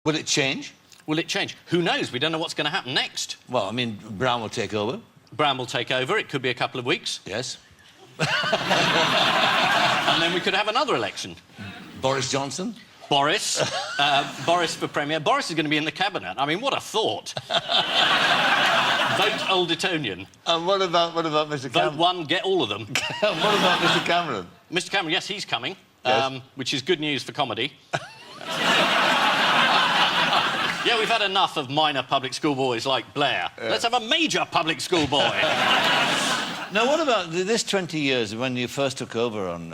Will it change? Will it change? Who knows? We don't know what's going to happen next. Well, I mean, Brown will take over. Brown will take over. It could be a couple of weeks. Yes. And then we could have another election. Boris Johnson? Boris. Boris for Premier. Boris is going to be in the cabinet. I mean, what a thought. Vote Old Etonian. And what about Mr. Cameron? Vote one, get all of them. What about Mr. Cameron? Mr. Cameron, yes, he's coming. Yes. Which is good news for comedy. Yeah, we've had enough of minor public school boys like Blair. Yeah. Let's have a major public school boy. Now, what about this 20 years when you first took over on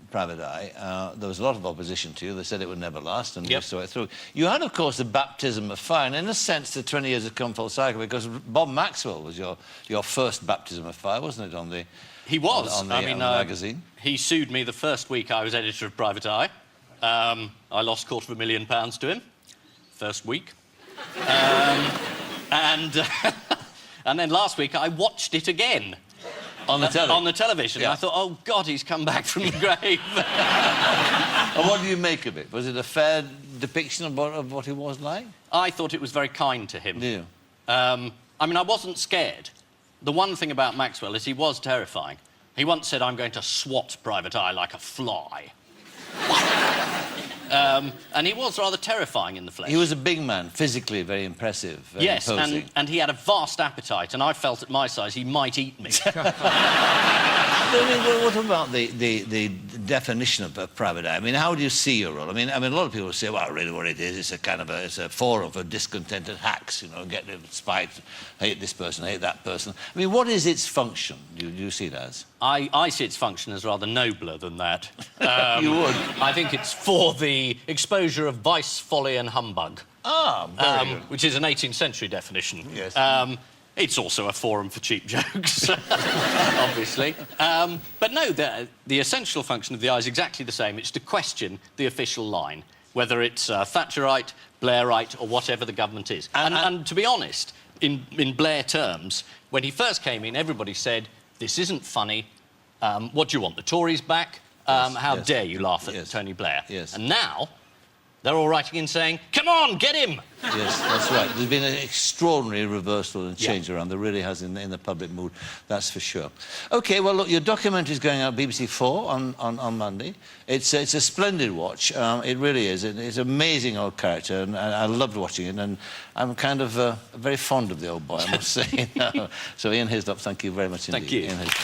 Private Eye? There was a lot of opposition to you. They said it would never last, and you saw it through. You had, of course, the baptism of fire, and in a sense, the 20 years have come full cycle, because Bob Maxwell was your first baptism of fire, wasn't it, on the... He was. On the magazine. He sued me the first week I was editor of Private Eye. I lost £250,000 to him. First week. And then last week I watched it again. On the television? On the television. Yeah. I thought, oh, God, he's come back from the grave. And what do you make of it? Was it a fair depiction of what he was like? I thought it was very kind to him. Do you? I mean, I wasn't scared. The one thing about Maxwell is he was terrifying. He once said, I'm going to swat Private Eye like a fly. And he was rather terrifying in the flesh. He was a big man, physically very impressive, very imposing. and he had a vast appetite, and I felt at my size he might eat me. I mean, what about the definition of Private Eye? I mean, how do you see your role? I mean, a lot of people say, well, really what it is, it's a kind of it's a forum for discontented hacks, you know, get spite, hate this person, hate that person. I mean, what is its function? Do you see it as? I see its function as rather nobler than that. You would? I think it's for the exposure of vice, folly and humbug. Ah, very good. Which is an 18th century definition. Yes. It's also a forum for cheap jokes, obviously. But no, the essential function of the Eye is exactly the same. It's to question the official line, whether it's Thatcherite, Blairite, or whatever the government is. And to be honest, in Blair terms, when he first came in, everybody said, this isn't funny. What do you want, the Tories back? How dare you laugh at Tony Blair? Yes. And now, they're all writing in saying, come on, get him! Yes, that's right. There's been an extraordinary reversal and change around. There really has in the public mood, that's for sure. OK, well, look, your documentary is going out BBC 4 on Monday. It's a splendid watch. It really is. It's an amazing old character, and I loved watching it, and I'm kind of very fond of the old boy, I must say. So, Ian Hislop, thank you very much indeed. Thank you. Ian Hislop.